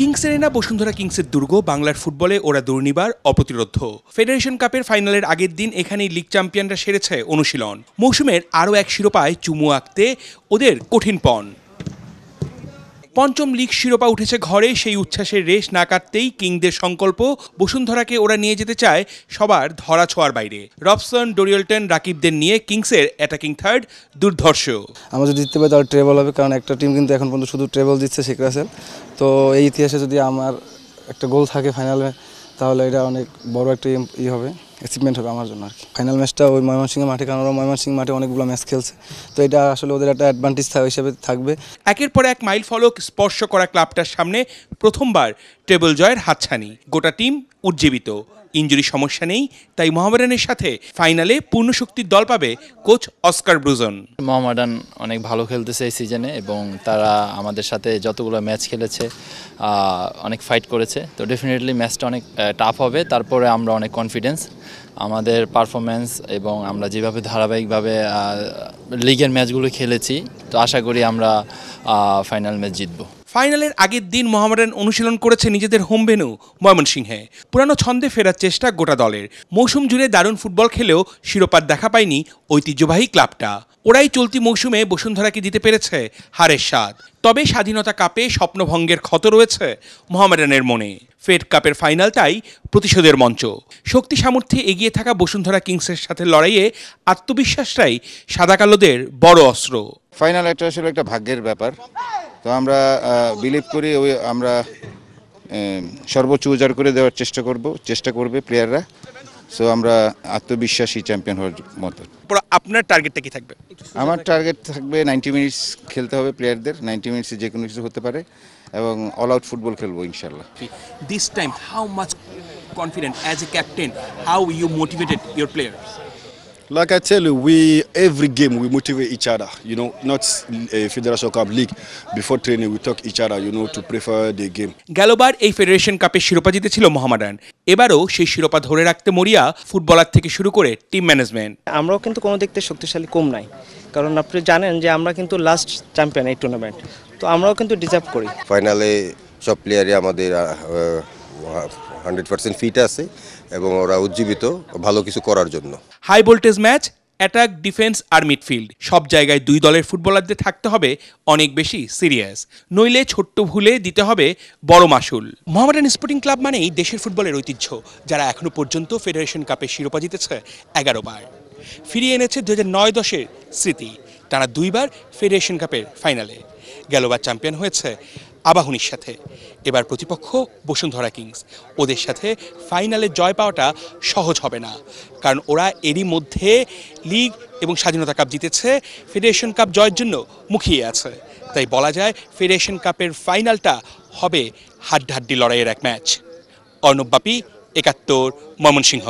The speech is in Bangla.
কিংসের এনা বসুন্ধরা কিংসের দুর্গ বাংলার ফুটবলে ওরা দুর্নিবার অপ্রতিরোধ্য। ফেডারেশন কাপের ফাইনালের আগের দিন এখানেই লিগ চ্যাম্পিয়নরা সেরেছে অনুশীলন। মৌসুমের আরও এক শিরোপায় চুমু আঁকতে ওদের কঠিন পণ। পঞ্চম লিগ শিরোপা উঠেছে ঘরে, সেই উচ্ছ্বাসের রেশ না কাটতেই কিংদের সংকল্প বসুন্ধরাকে ওরা নিয়ে যেতে চায় সবার ধরা ছোঁয়ার বাইরে। রবসন, ডোরিয়েলটন, রাকিবদের নিয়ে কিংসের অ্যাটাকিং থার্ড দুর্ধর্ষ। আমরা যদি জিততে পারি তাহলে ট্রেবল হবে, কারণ একটা টিম কিন্তু এখন পর্যন্ত শুধু ট্রেবল জিতছে শেখ রাসেল। তো এই ইতিহাসে যদি আমার একটা গোল থাকে ফাইনালে, তাহলে এটা অনেক বড় একটা হবে, অ্যাচিভমেন্ট হবে আমার জন্য আর কি। ফাইনাল ম্যাচটা ওই ময়মনসিংহ মাঠে, কারণ ওরা ময়মনসিংহ মাঠে অনেকগুলো ম্যাচ খেলছে, তো এটা আসলে ওদের একটা অ্যাডভান্টেজ হিসেবে থাকবে। একের পর এক মাইল ফলক স্পর্শ করা ক্লাবটার সামনে প্রথমবার ট্রেবল জয়ের হাতছানি। গোটা টিম উজ্জীবিত, ইনজুরি সমস্যা নেই, তাই মোহামেডানের সাথে ফাইনালে পূর্ণ শক্তির দল পাবে কোচ অস্কার ব্রুজন। মোহামেডান অনেক ভালো খেলতেছে এই সিজনে এবং তারা আমাদের সাথে যতগুলো ম্যাচ খেলেছে অনেক ফাইট করেছে, তো ডেফিনেটলি ম্যাচটা অনেক টাফ হবে। তারপরে আমরা অনেক কনফিডেন্স আমাদের পারফরমেন্স এবং আমরা যেভাবে ধারাবাহিকভাবে লিগের ম্যাচগুলো খেলেছি, তো আশা করি আমরা ফাইনাল ম্যাচ জিতবো। ফাইনালের আগের দিন মোহামেডান অনুশীলন করেছে নিজেদের হোম ভেন্যু ময়মনসিংহে। পুরানো ছন্দে ফেরার চেষ্টা গোটা দলের। মৌসুম জুড়ে দারুণ ফুটবল খেলেও শিরোপার দেখা পায়নি ঐতিহ্যবাহী ক্লাবটা। ওরাই চলতি মৌসুমে বসুন্ধরাকে দিতে পেরেছে হারের স্বাদ। তবে স্বাধীনতা কাপে স্বপ্নভঙ্গের ক্ষত রয়েছে মোহামেডানের মনে। ফেড কাপের ফাইনালটাই প্রতিশোধের মঞ্চ। শক্তি সামর্থ্যে এগিয়ে থাকা বসুন্ধরা কিংসের সাথে লড়াইয়ে আত্মবিশ্বাসটাই সাদা কালোদের বড় অস্ত্র। ফাইনাল একটা আসলে একটা ভাগ্যের ব্যাপার, তো আমরা বিলিভ করি আমরা সর্বোচ্চ উজাড় করে দেওয়ার চেষ্টা করবে প্লেয়াররা। সো আমরা আত্মবিশ্বাসী চ্যাম্পিয়ন হওয়ার মতো। আপনার টার্গেটটা কি থাকবে? আমার টার্গেট থাকবে 90 মিনিটস খেলতে হবে প্লেয়ারদের। 90 মিনিটসে যে কোনো কিছু হতে পারে এবং অল আউট ফুটবল খেলবো ইনশাল্লাহ। This time how much confident as a captain, how you motivated your players? Like I tell you, every game we motivate each other. Not a Federation Cup League. Before training, we talk each other, to prepare the game. গেলবার এই ফেডারেশন কাপের শিরোপা জিতেছিল মোহামেডান। এবারও সেই শিরোপা ধরে রাখতে মরিয়া ফুটবলার থেকে শুরু করে টিম ম্যানেজমেন্ট। আমরাও কিন্তু কোনো দিক থেকে শক্তিশালী কম নাই, কারণ আপনি জানেন যে আমরা কিন্তু লাস্ট চ্যাম্পিয়ন এই টুর্নামেন্ট, তো আমরাও কিন্তু ডিজার্ভ করি। ফাইনালে সব প্লেয়ারই আমাদের 100% ফিট আছে এবং ওরা উজ্জীবিত ভালো কিছু করার জন্য। High voltage match, attack, defence আর মিডফিল্ড সব জায়গায় দুই দলের ফুটবলারদের থাকতে হবে অনেক বেশি সিরিয়াস, নইলে ছোট্ট ভুলে দিতে হবে বড় মাসুল। মোহামেডান স্পোর্টিং ক্লাব মানেই দেশের ফুটবলের ঐতিহ্য, যারা এখনো পর্যন্ত ফেডারেশন কাপের শিরোপা জিতেছে 11 বার, ফিরিয়ে এনেছে 2009-10-এর স্মৃতি। তারা 2 বার ফেডারেশন কাপের ফাইনালে। গেলবার চ্যাম্পিয়ন হয়েছে আবাহনীর সাথে, এবার প্রতিপক্ষ বসুন্ধরা কিংস। ওদের সাথে ফাইনালে জয় পাওয়াটা সহজ হবে না, কারণ ওরা এরই মধ্যে লিগ এবং স্বাধীনতা কাপ জিতেছে, ফেডারেশন কাপ জয়ের জন্য মুখিয়ে আছে। তাই বলা যায় ফেডারেশন কাপের ফাইনালটা হবে হাড্ডাহাড্ডি লড়াইয়ের এক ম্যাচ। অর্ণব বাপি, 71, ময়মনসিংহ।